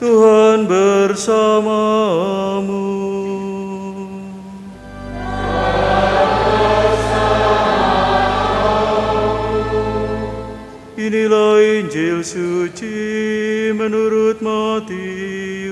Tuhan bersamamu. Inilah Injil suci menurut Matius.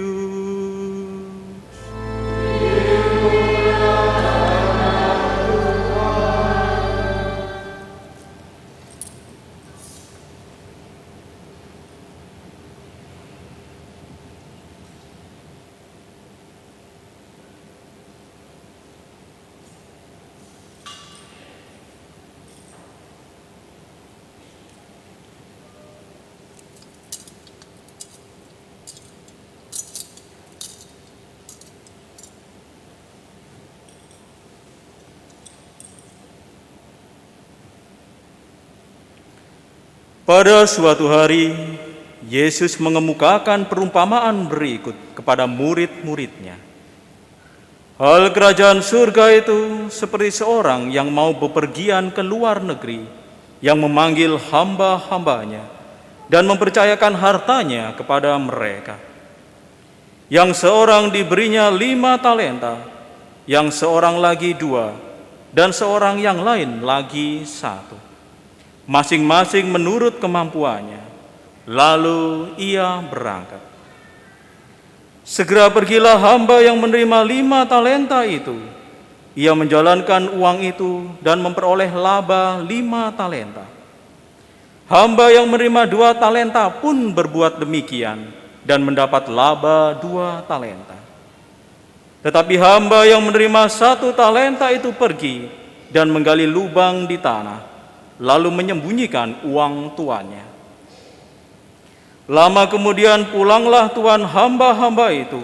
Pada suatu hari, Yesus mengemukakan perumpamaan berikut kepada murid-muridnya. Hal kerajaan surga itu seperti seorang yang mau bepergian ke luar negeri, yang memanggil hamba-hambanya dan mempercayakan hartanya kepada mereka. Yang seorang diberinya 5 talenta, yang seorang lagi 2, dan seorang yang lain lagi 1. Masing-masing menurut kemampuannya. Lalu ia berangkat. Segera pergilah hamba yang menerima 5 talenta itu. Ia menjalankan uang itu dan memperoleh laba 5 talenta. Hamba yang menerima 2 talenta pun berbuat demikian dan mendapat laba 2 talenta. Tetapi hamba yang menerima 1 talenta itu pergi dan menggali lubang di tanah, lalu menyembunyikan uang tuannya. Lama kemudian pulanglah tuan hamba-hamba itu,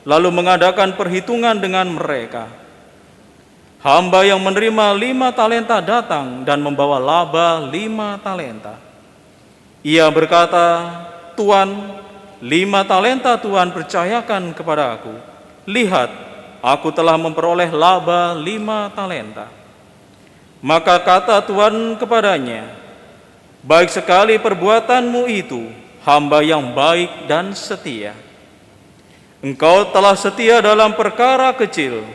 lalu mengadakan perhitungan dengan mereka. Hamba yang menerima 5 talenta datang dan membawa laba 5 talenta. Ia berkata, "Tuan, 5 talenta Tuan percayakan kepada aku. Lihat, aku telah memperoleh laba 5 talenta." Maka kata Tuhan kepadanya, "Baik sekali perbuatanmu itu, hamba yang baik dan setia. Engkau telah setia dalam perkara kecil.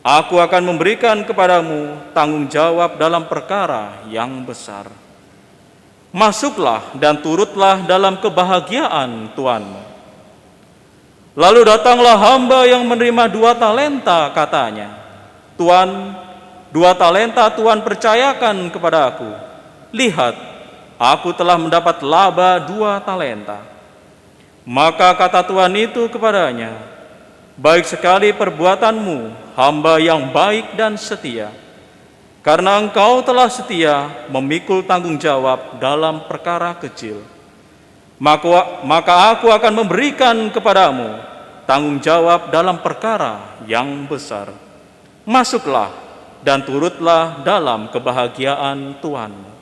Aku akan memberikan kepadamu tanggung jawab dalam perkara yang besar. Masuklah dan turutlah dalam kebahagiaan Tuanmu." Lalu datanglah hamba yang menerima 2 talenta, katanya, "Tuan, 2 talenta Tuan percayakan kepada aku. Lihat, aku telah mendapat laba 2 talenta." Maka kata Tuhan itu kepadanya, "Baik sekali perbuatanmu, hamba yang baik dan setia. Karena engkau telah setia memikul tanggung jawab dalam perkara kecil, maka aku akan memberikan kepadamu tanggung jawab dalam perkara yang besar. Masuklah dan turutlah dalam kebahagiaan Tuhanmu."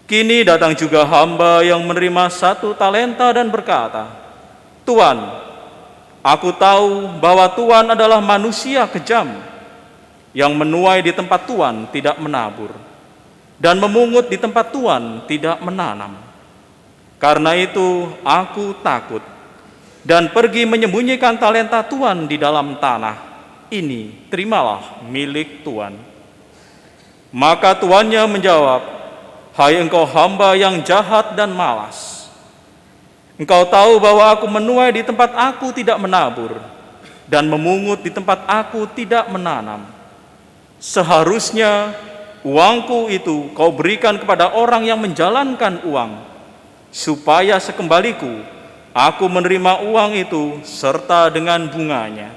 Kini datang juga hamba yang menerima 1 talenta dan berkata, "Tuan, aku tahu bahwa Tuan adalah manusia kejam, yang menuai di tempat Tuan tidak menabur, dan memungut di tempat Tuan tidak menanam. Karena itu aku takut, dan pergi menyembunyikan talenta Tuan di dalam tanah. Ini terimalah milik Tuan." Maka tuannya menjawab, "Hai engkau hamba yang jahat dan malas. Engkau tahu bahwa aku menuai di tempat aku tidak menabur, dan memungut di tempat aku tidak menanam. Seharusnya uangku itu kau berikan kepada orang yang menjalankan uang, supaya sekembaliku aku menerima uang itu serta dengan bunganya.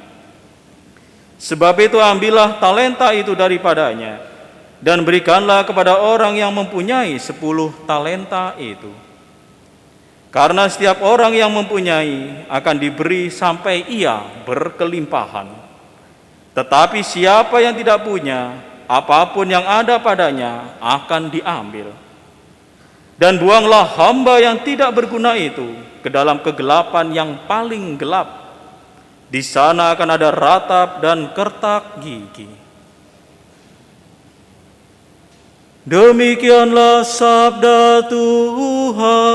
Sebab itu ambillah talenta itu daripadanya, dan berikanlah kepada orang yang mempunyai 10 talenta itu. Karena setiap orang yang mempunyai akan diberi sampai ia berkelimpahan. Tetapi siapa yang tidak punya, apapun yang ada padanya akan diambil. Dan buanglah hamba yang tidak berguna itu ke dalam kegelapan yang paling gelap. Di sana akan ada ratap dan kertak gigi." Demikianlah sabda Tuhan.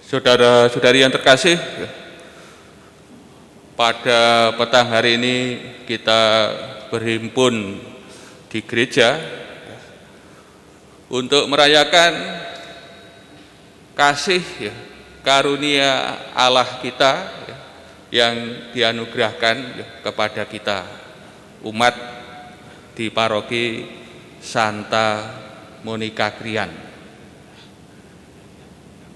Saudara-saudari yang terkasih, pada petang hari ini kita berhimpun di gereja untuk merayakan kasih karunia Allah kita yang dianugerahkan kepada kita umat di paroki Santa Monica Krian.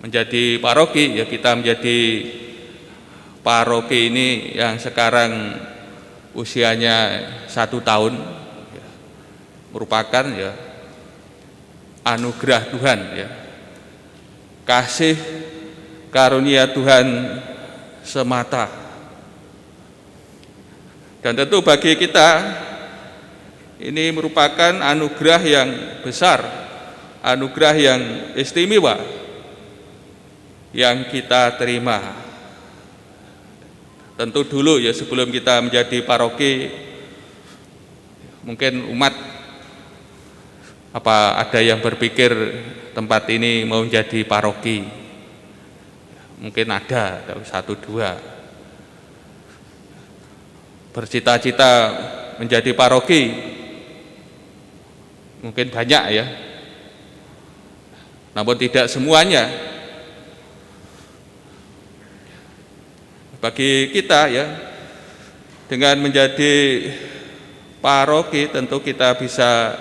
Menjadi paroki kita menjadi paroki ini yang sekarang usianya 1 tahun merupakan anugerah Tuhan kasih karunia Tuhan semata. Dan tentu bagi kita ini merupakan anugerah yang besar, anugerah yang istimewa yang kita terima. Tentu dulu sebelum kita menjadi paroki, mungkin umat ada yang berpikir tempat ini mau menjadi paroki. Mungkin ada 1-2 bercita-cita menjadi paroki, mungkin banyak namun tidak semuanya. Bagi kita dengan menjadi paroki tentu kita bisa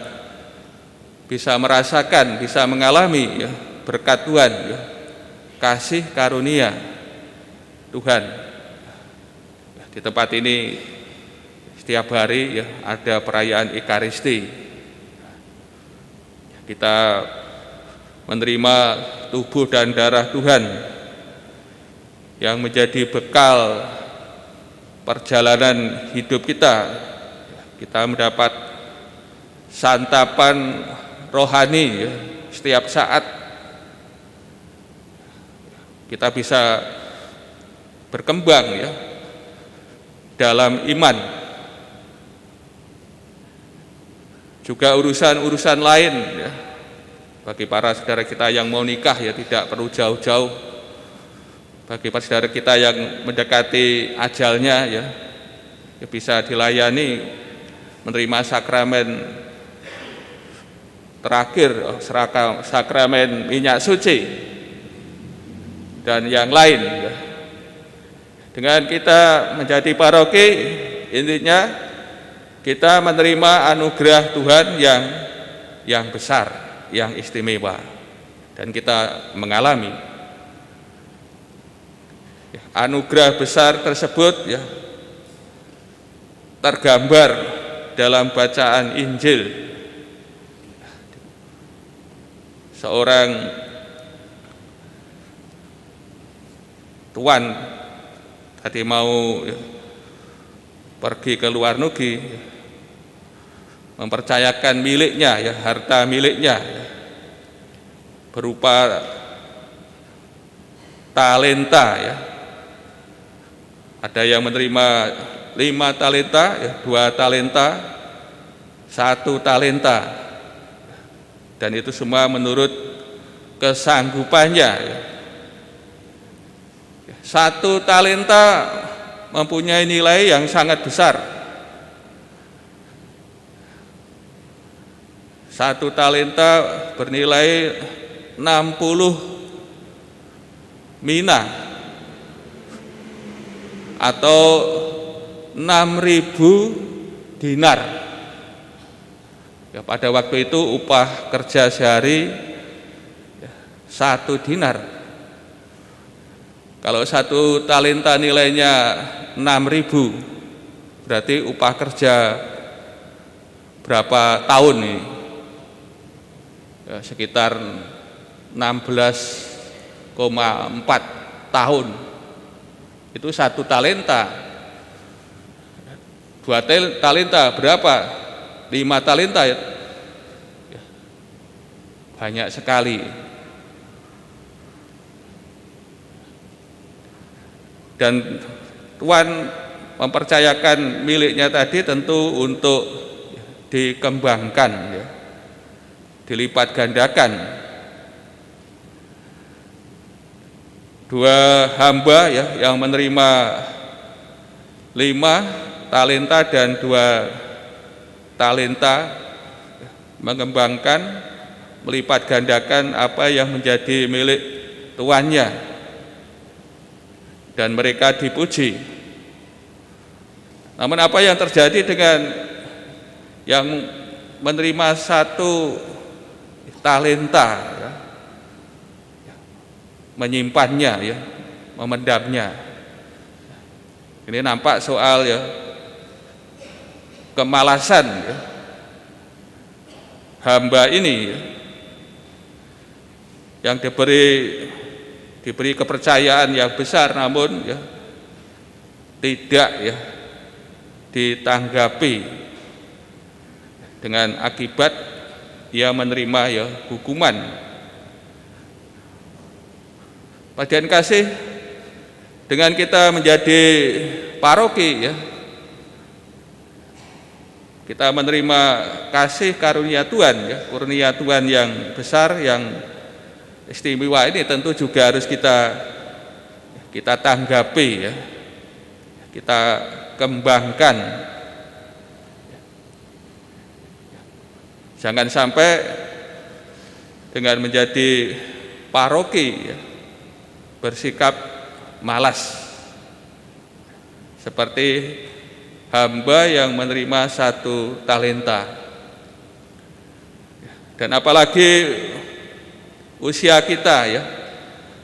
merasakan, bisa mengalami berkat Tuhan, kasih karunia Tuhan. Di tempat ini setiap hari ada perayaan Ekaristi. Kita menerima tubuh dan darah Tuhan yang menjadi bekal perjalanan hidup kita. Kita mendapat santapan rohani setiap saat. Kita bisa berkembang dalam iman. Juga urusan-urusan lain bagi para saudara kita yang mau nikah tidak perlu jauh-jauh. Bagi para saudara kita yang mendekati ajalnya bisa dilayani menerima sakramen terakhir, sakramen minyak suci dan yang lain. Dengan kita menjadi paroki, intinya kita menerima anugerah Tuhan yang besar, yang istimewa, dan kita mengalami anugerah besar tersebut tergambar dalam bacaan Injil. Seorang tuan tadi mau pergi ke luar negeri, mempercayakan miliknya harta miliknya berupa talenta Ada yang menerima 5 talenta, 2 talenta, 1 talenta, dan itu semua menurut kesanggupannya. 1 talenta mempunyai nilai yang sangat besar. 1 talenta bernilai 60 mina atau 6.000 dinar. Pada waktu itu upah kerja sehari 1 dinar. Kalau 1 talenta nilainya 6.000, berarti upah kerja berapa tahun ini? Sekitar 16,4 tahun. Itu 1 talenta. 2 talenta berapa? 5 talenta banyak sekali. Dan Tuhan mempercayakan miliknya tadi tentu untuk dikembangkan, dilipat gandakan. dua hamba ya yang menerima 5 talenta dan 2 talenta, mengembangkan, melipat gandakan apa yang menjadi milik tuannya, dan mereka dipuji. Namun apa yang terjadi dengan yang menerima 1 talenta ya, menyimpannya ya, memendamnya. Ini nampak soal ya kemalasan ya, hamba ini ya, yang diberi kepercayaan yang besar, namun ya tidak ya ditanggapi, dengan akibat ia menerima ya hukuman. Padahan kasih, dengan kita menjadi paroki ya, kita menerima kasih karunia Tuhan ya, kurnia Tuhan yang besar, yang istimewa ini tentu juga harus kita tanggapi ya, kita kembangkan. Jangan sampai dengan menjadi paroki ya, bersikap malas seperti hamba yang menerima 1 talenta. Dan apalagi usia kita ya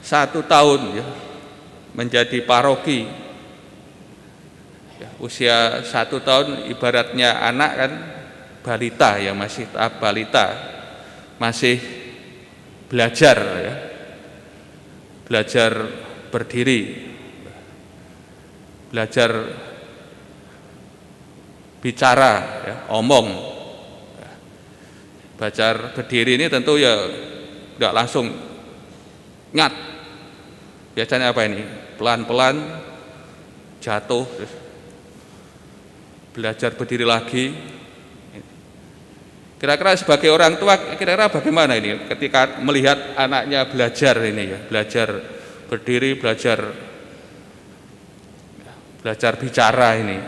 1 tahun ya menjadi paroki ya, usia 1 tahun ibaratnya anak kan, balita ya, masih tahap balita, masih belajar ya, belajar berdiri, belajar bicara ya, omong. Belajar berdiri ini tentu ya enggak langsung ngat. Biasanya apa ini? Pelan-pelan jatuh, terus belajar berdiri lagi. Kira-kira sebagai orang tua, kira-kira bagaimana ini ketika melihat anaknya belajar ini ya, belajar berdiri, belajar bicara ini.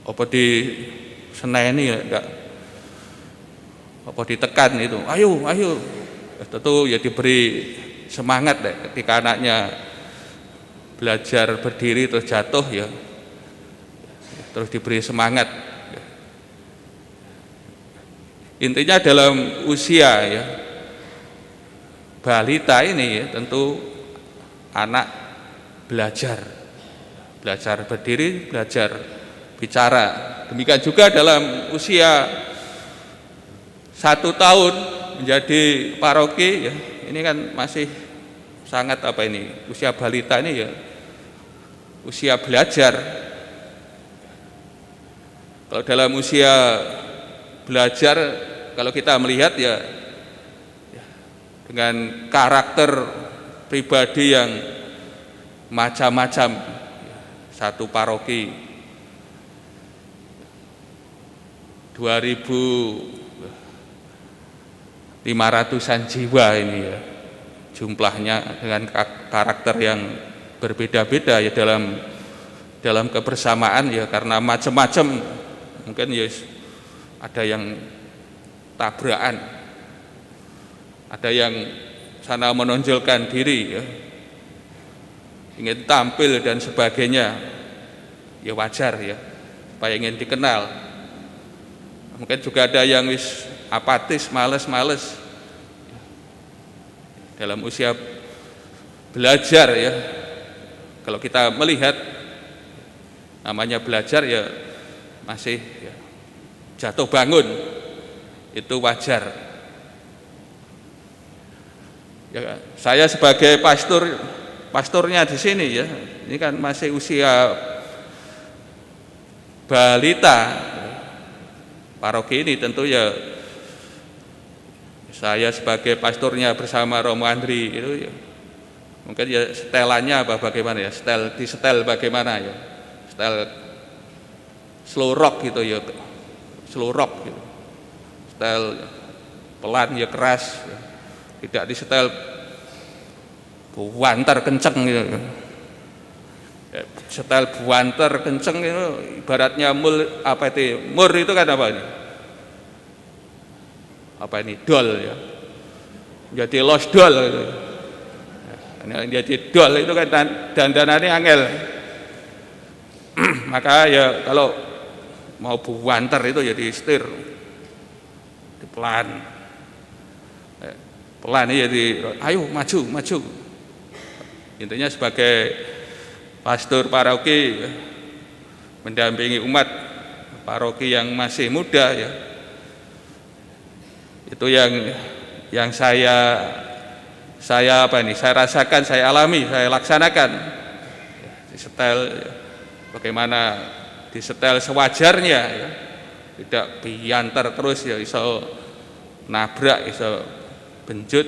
Apa di seneni ya, enggak? Apa ditekan itu? Ayo. Tentu ya diberi semangat deh ketika anaknya belajar berdiri terus jatuh ya. Terus diberi semangat. Intinya dalam usia ya balita ini ya, tentu anak belajar berdiri, belajar bicara. Demikian juga dalam usia 1 tahun menjadi paroki ya, ini kan masih sangat apa ini, usia balita ini ya usia belajar. Kalau dalam usia belajar, kalau kita melihat ya dengan karakter pribadi yang macam-macam, 1 paroki 2.500-an jiwa ini ya jumlahnya, dengan karakter yang berbeda-beda ya dalam kebersamaan ya, karena macam-macam. Mungkin ya ada yang tabrakan, ada yang sana menonjolkan diri ya, ingin tampil dan sebagainya, ya wajar ya, supaya ingin dikenal. Mungkin juga ada yang wis apatis, males dalam usia belajar ya. Kalau kita melihat namanya belajar ya masih ya, jatuh bangun, itu wajar. Ya, saya sebagai pastornya di sini ya, ini kan masih usia balita paroki ini, tentu ya saya sebagai pastornya bersama Romo Andri itu ya, mungkin ya setelannya bagaimana ya, disetel bagaimana ya, setel slow rock gitu ya, slow rock gitu, setel pelan ya keras ya, tidak disetel buanter kenceng gitu. Setel buanter kenceng itu ibaratnya mur itu kan apa ini? Apa ini? Dol ya. Jadi los dol gitu. Jadi dol itu kan dandanannya angel. Maka ya kalau mau buanter itu ya di setir, di pelan ya ayo maju. Intinya sebagai pastor paroki mendampingi umat paroki yang masih muda ya, itu yang saya rasakan, saya alami, saya laksanakan. Disetel bagaimana disetel sewajarnya ya. Tidak biantar terus ya, iso nabrak, iso benjut.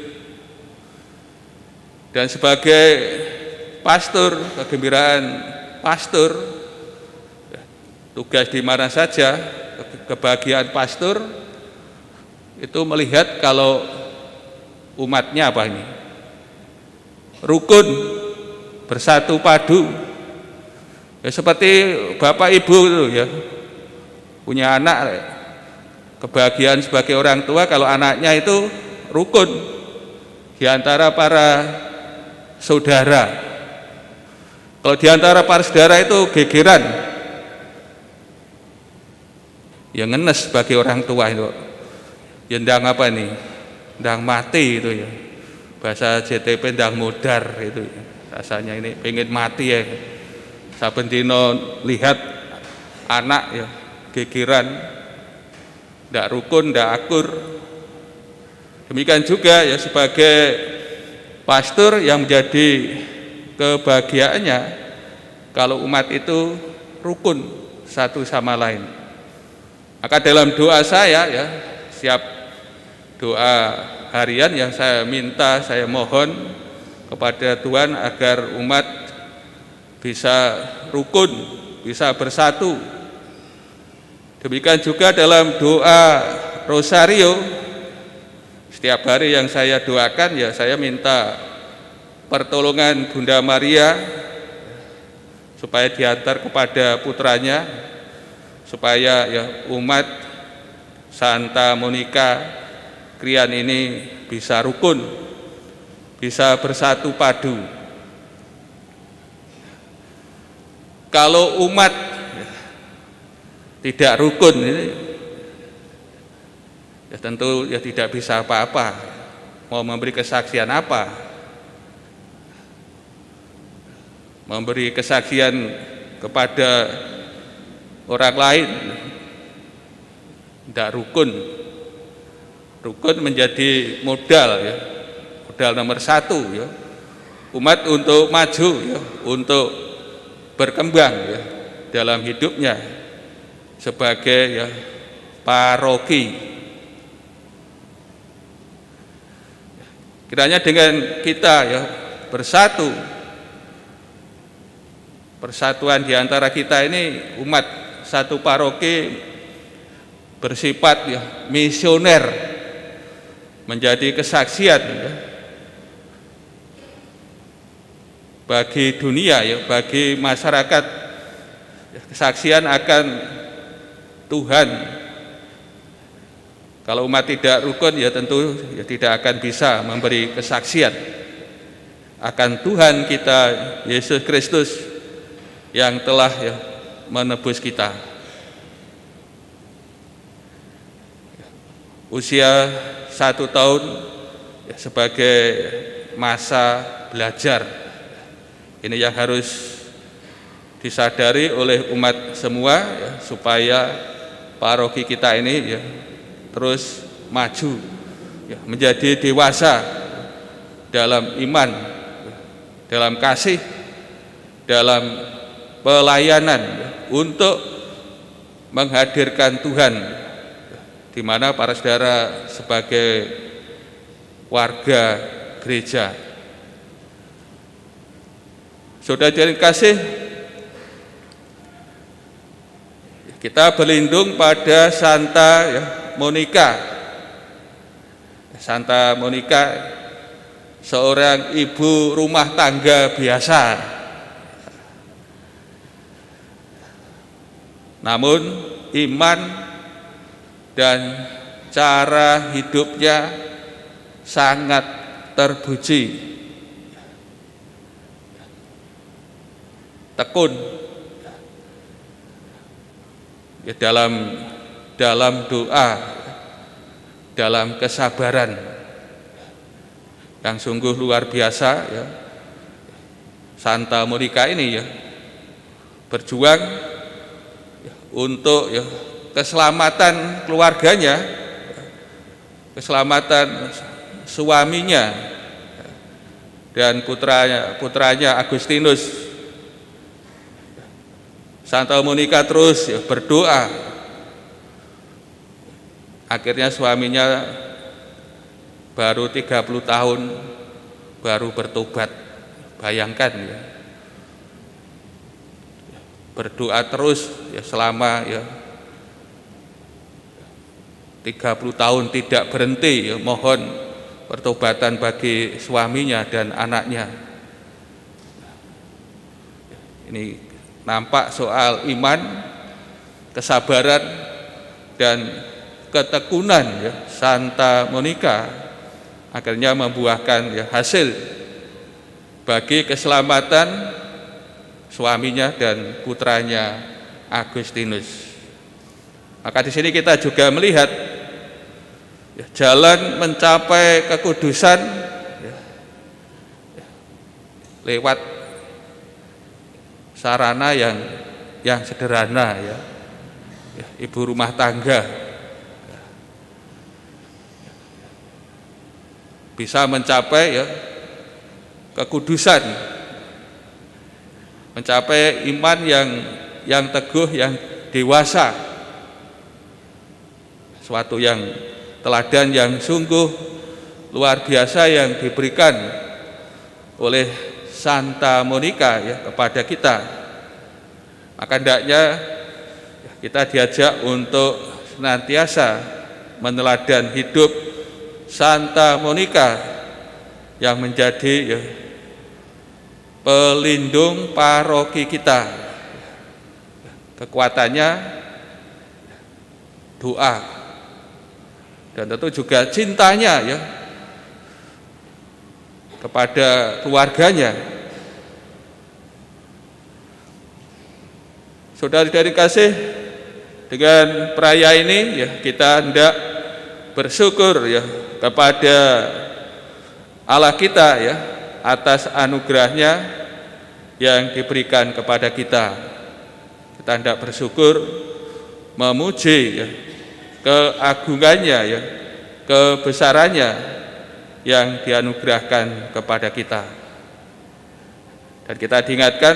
Dan sebagai pastor, kegembiraan pastor, tugas di mana saja, kebahagiaan pastor itu melihat kalau umatnya apa ini? Rukun, bersatu padu. Ya seperti bapak ibu itu ya, punya anak, kebahagiaan sebagai orang tua kalau anaknya itu rukun di antara para saudara. Kalau di antara para saudara itu gegeran, ya ngenes bagi orang tua itu. Ya ndang apa nih? Ndang mati itu ya. Bahasa JTP ndang modar itu ya. Rasanya ini pengen mati ya. Saben dino lihat anak ya gegeran, ndak rukun, ndak akur. Demikian juga ya sebagai pastor yang menjadi kebahagiaannya kalau umat itu rukun satu sama lain. Maka dalam doa saya ya, siap doa harian yang saya minta, saya mohon kepada Tuhan agar umat bisa rukun, bisa bersatu. Demikian juga dalam doa rosario, setiap hari yang saya doakan ya saya minta pertolongan Bunda Maria supaya diantar kepada putranya, supaya ya umat Santa Monica Krian ini bisa rukun, bisa bersatu padu. Kalau umat tidak rukun ini, ya tentu ya tidak bisa apa-apa. Mau memberi kesaksian apa? Memberi kesaksian kepada orang lain tidak rukun. Rukun menjadi modal ya, modal nomor satu ya, umat untuk maju ya, untuk berkembang ya dalam hidupnya sebagai ya paroki. Kiranya dengan kita ya bersatu, persatuan di antara kita ini umat satu paroki bersifat ya misioner, menjadi kesaksian ya, bagi dunia ya, bagi masyarakat ya, kesaksian akan Tuhan. Kalau umat tidak rukun ya tentu ya tidak akan bisa memberi kesaksian akan Tuhan kita Yesus Kristus yang telah ya menebus kita. Usia 1 tahun ya, sebagai masa belajar ini yang harus disadari oleh umat semua ya, supaya paroki kita ini ya terus maju ya, menjadi dewasa dalam iman, dalam kasih, dalam pelayanan ya, untuk menghadirkan Tuhan, di mana para saudara sebagai warga gereja. Saudara yang kasih, kita berlindung pada Santa ya, Monica. Santa Monica seorang ibu rumah tangga biasa. Namun iman dan cara hidupnya sangat terpuji, tekun ya, dalam doa, dalam kesabaran yang sungguh luar biasa ya. Santa Monica ini ya berjuang ya, untuk ya, keselamatan keluarganya, keselamatan suaminya dan putranya Agustinus. Santa Monica terus ya, berdoa. Akhirnya suaminya baru 30 tahun baru bertobat. Bayangkan ya. Berdoa terus ya selama ya 30 tahun tidak berhenti ya, mohon pertobatan bagi suaminya dan anaknya. Ini nampak soal iman, kesabaran dan ketekunan ya, Santa Monica akhirnya membuahkan ya, hasil bagi keselamatan suaminya dan putranya Agustinus. Maka di sini kita juga melihat ya, jalan mencapai kekudusan ya, lewat sarana yang sederhana ya, ibu rumah tangga bisa mencapai ya, kekudusan, mencapai iman yang teguh, yang dewasa, suatu yang teladan yang sungguh luar biasa yang diberikan oleh Santa Monica ya, kepada kita. Maka hendaknya kita diajak untuk senantiasa meneladan hidup Santa Monica yang menjadi ya, pelindung paroki kita. Kekuatannya doa dan tentu juga cintanya ya kepada keluarganya. Saudara-saudari kasih, dengan perayaan ini ya kita hendak bersyukur ya kepada Allah kita ya atas anugerahnya yang diberikan kepada kita. Kita hendak bersyukur, memuji ya keagungannya ya, kebesarannya yang dianugerahkan kepada kita. Dan kita diingatkan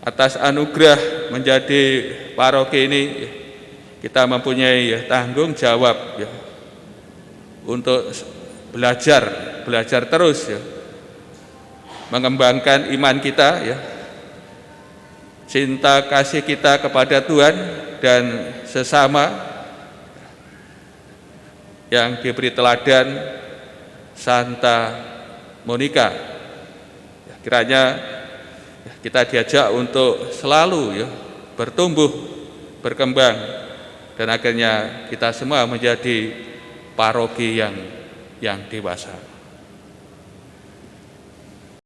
atas anugerah menjadi paroki ini ya, kita mempunyai ya, tanggung jawab ya, untuk belajar terus ya, mengembangkan iman kita ya, cinta kasih kita kepada Tuhan dan sesama yang diberi teladan Santa Monica. Kiranya kita diajak untuk selalu ya, bertumbuh, berkembang, dan akhirnya kita semua menjadi paroki yang dewasa.